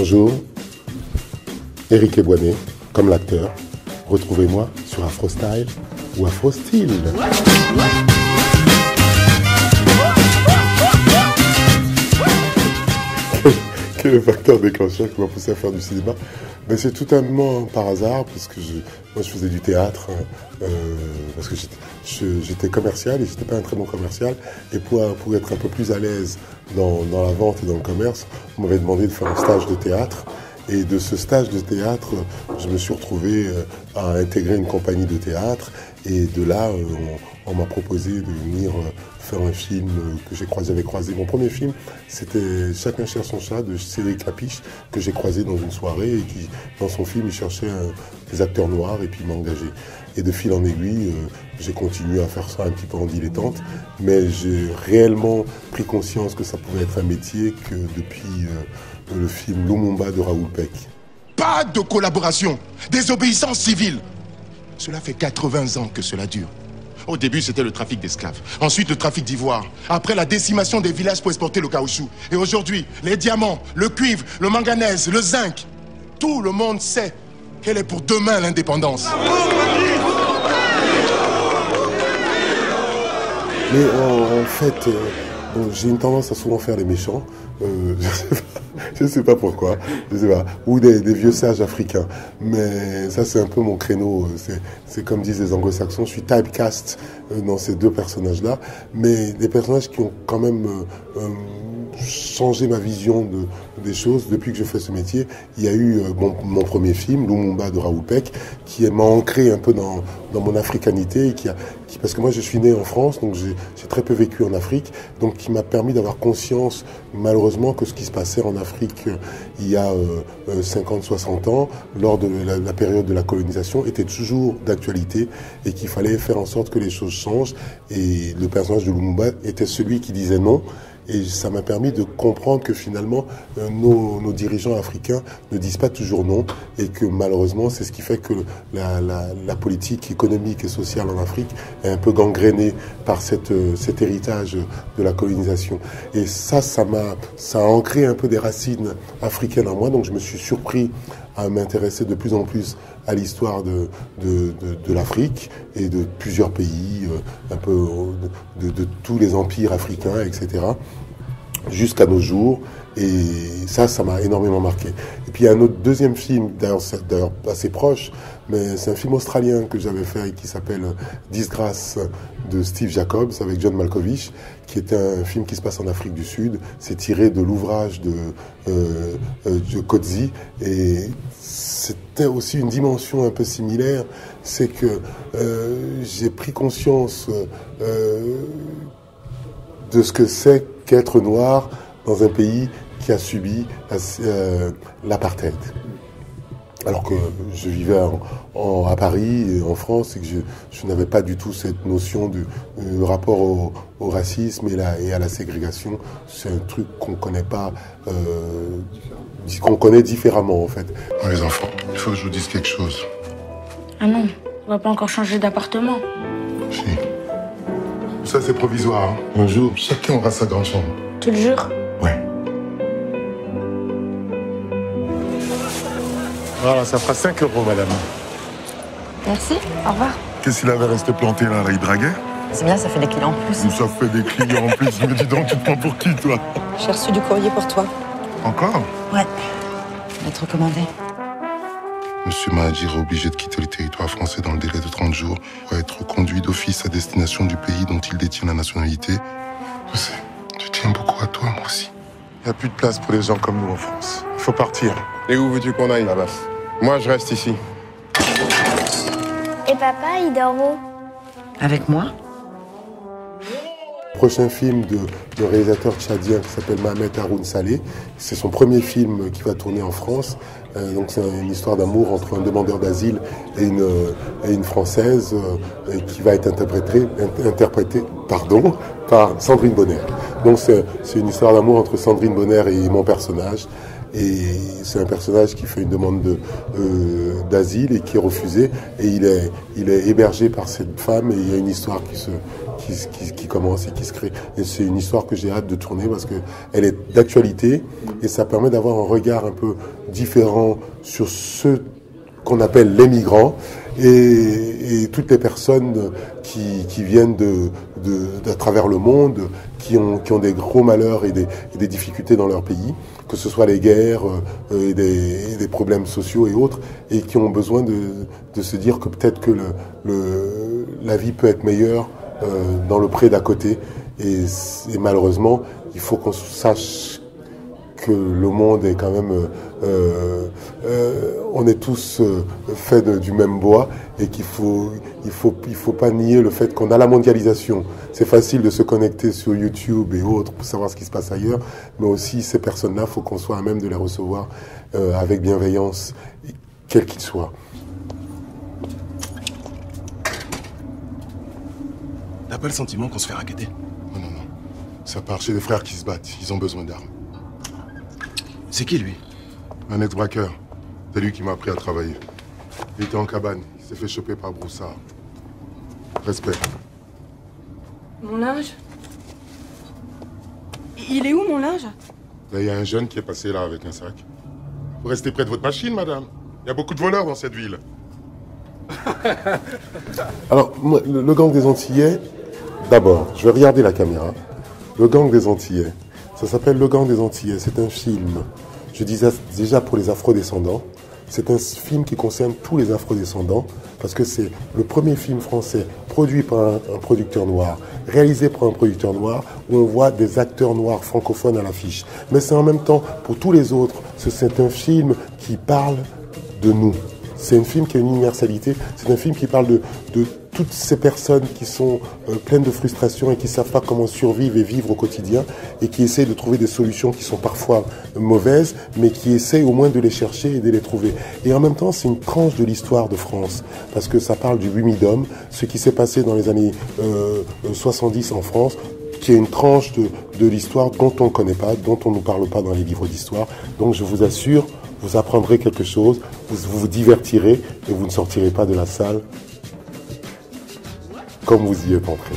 Bonjour, Éric Eboinet, comme l'acteur. Retrouvez-moi sur AfroStyle ou AfroStyle. Quel est le facteur déclencheur qui m'a poussé à faire du cinéma? Ben, c'est totalement par hasard, parce que moi je faisais du théâtre, parce que j'étais commercial et j'étais pas un très bon commercial. Et pour être un peu plus à l'aise dans la vente et dans le commerce, on m'avait demandé de faire un stage de théâtre. Et de ce stage de théâtre, je me suis retrouvé à intégrer une compagnie de théâtre. Et de là, on m'a proposé de venir faire un film que j'avais croisé. Mon premier film, c'était Chacun cherche son chat de Cédric Lapiche, que j'ai croisé dans une soirée et qui, dans son film, il cherchait des acteurs noirs et puis il m'a engagé. Et de fil en aiguille, j'ai continué à faire ça un petit peu en dilettante, mais j'ai réellement pris conscience que ça pouvait être un métier que depuis le film Lumumba de Raoul Peck. Pas de collaboration, désobéissance civile. Cela fait 80 ans que cela dure. Au début, c'était le trafic d'esclaves. Ensuite, le trafic d'ivoire. Après, la décimation des villages pour exporter le caoutchouc. Et aujourd'hui, les diamants, le cuivre, le manganèse, le zinc. Tout le monde sait qu'elle est pour demain l'indépendance. Mais en fait, j'ai une tendance à souvent faire les méchants. Je sais pas pourquoi, je sais pas. Ou des vieux sages africains. Mais ça, c'est un peu mon créneau. C'est comme disent les anglo-saxons, je suis typecast dans ces deux personnages-là. Mais des personnages qui ont quand même changé ma vision des choses depuis que je fais ce métier. Il y a eu mon premier film, Lumumba de Raoul Peck, qui m'a ancré un peu dans mon africanité, et parce que moi je suis né en France, donc j'ai très peu vécu en Afrique, donc qui m'a permis d'avoir conscience, malheureusement, que ce qui se passait en Afrique il y a 50-60 ans, lors de la période de la colonisation, était toujours d'actualité et qu'il fallait faire en sorte que les choses changent. Et le personnage de Lumumba était celui qui disait non. Et ça m'a permis de comprendre que finalement, nos dirigeants africains ne disent pas toujours non, et que malheureusement, c'est ce qui fait que la politique économique et sociale en Afrique est un peu gangrénée par cet héritage de la colonisation. Et ça a ancré un peu des racines africaines en moi, donc je me suis surpris à m'intéresser de plus en plus à l'histoire de l'Afrique et de plusieurs pays, un peu de tous les empires africains, etc., jusqu'à nos jours. Et ça m'a énormément marqué. Et puis il y a un autre deuxième film, d'ailleurs assez proche, mais c'est un film australien que j'avais fait qui s'appelle Disgrace de Steve Jacobs avec John Malkovich, qui est un film qui se passe en Afrique du Sud. C'est tiré de l'ouvrage de Coetzee, et c'était aussi une dimension un peu similaire. C'est que j'ai pris conscience de ce que c'est qu'être noir dans un pays qui a subi l'apartheid. Alors que je vivais à Paris, en France, et que je n'avais pas du tout cette notion du rapport au racisme et à la ségrégation. C'est un truc qu'on connaît pas, qu'on connaît différemment en fait. Oh, les enfants, il faut que je vous dise quelque chose. Ah non, on va pas encore changer d'appartement. Si. Ça c'est provisoire. Hein. Un jour, chacun aura sa grande chambre. Tu le jures? Ouais. Voilà, ça fera 5 €, madame. Merci, au revoir. Qu'est-ce qu'il avait resté planté là, il draguait? C'est bien, ça fait des clients en plus. Ça fait des clients en plus. Je me dis donc, tu te prends pour qui, toi? J'ai reçu du courrier pour toi. Encore? Ouais. Lettre recommandée. Monsieur Mahadir est obligé de quitter le territoire français dans le délai de 30 jours pour être conduit d'office à destination du pays dont il détient la nationalité. Je sais, tu tiens beaucoup à toi, moi aussi. Il n'y a plus de place pour les gens comme nous en France. Il faut partir. Et où veux-tu qu'on aille, Abbas? Moi, je reste ici. Et papa, il dort où? Avec moi? Prochain film de réalisateur tchadien qui s'appelle Mohamed Haroun Saleh. C'est son premier film qui va tourner en France. Donc c'est une histoire d'amour entre un demandeur d'asile et une Française qui va être interprétée par Sandrine Bonner. Donc c'est une histoire d'amour entre Sandrine Bonner et mon personnage. Et c'est un personnage qui fait une demande d'asile et qui est refusé. Et il est hébergé par cette femme et il y a une histoire qui commence et qui se crée. Et c'est une histoire que j'ai hâte de tourner parce qu'elle est d'actualité et ça permet d'avoir un regard un peu différent sur ceux qu'on appelle les migrants et toutes les personnes qui viennent de travers le monde, qui ont des gros malheurs et des difficultés dans leur pays, que ce soit les guerres et des problèmes sociaux et autres, et qui ont besoin de se dire que peut-être que la vie peut être meilleure dans le pré d'à côté. Et malheureusement, il faut qu'on sache que le monde est quand même... on est tous faits du même bois et qu'il faut pas nier le fait qu'on a la mondialisation. C'est facile de se connecter sur YouTube et autres pour savoir ce qui se passe ailleurs, mais aussi ces personnes-là, il faut qu'on soit à même de les recevoir avec bienveillance, quels qu'ils soient. T'as pas le sentiment qu'on se fait racketter? Non, non, non. Ça part chez des frères qui se battent. Ils ont besoin d'armes. C'est qui, lui? Un ex-braqueur. C'est lui qui m'a appris à travailler. Il était en cabane. Il s'est fait choper par Broussard. Respect. Mon linge? Il est où, mon linge? Là, il y a un jeune qui est passé là avec un sac. Vous restez près de votre machine, madame. Il y a beaucoup de voleurs dans cette ville. Alors, moi, le gang des Antillais, d'abord, je vais regarder la caméra. Le gang des Antillais. Ça s'appelle Le Gang des Antillais. C'est un film, je disais déjà pour les afrodescendants. C'est un film qui concerne tous les afrodescendants parce que c'est le premier film français produit par un producteur noir, réalisé par un producteur noir, où on voit des acteurs noirs francophones à l'affiche. Mais c'est en même temps, pour tous les autres, c'est un film qui parle de nous. C'est un film qui a une universalité. C'est un film qui parle de toutes ces personnes qui sont pleines de frustration et qui ne savent pas comment survivre et vivre au quotidien et qui essayent de trouver des solutions qui sont parfois mauvaises, mais qui essayent au moins de les chercher et de les trouver. Et en même temps, c'est une tranche de l'histoire de France, parce que ça parle du Wimidum, ce qui s'est passé dans les années 70 en France, qui est une tranche de l'histoire dont on ne connaît pas, dont on ne nous parle pas dans les livres d'histoire. Donc je vous assure, vous apprendrez quelque chose, vous vous divertirez et vous ne sortirez pas de la salle comme vous y êtes entré.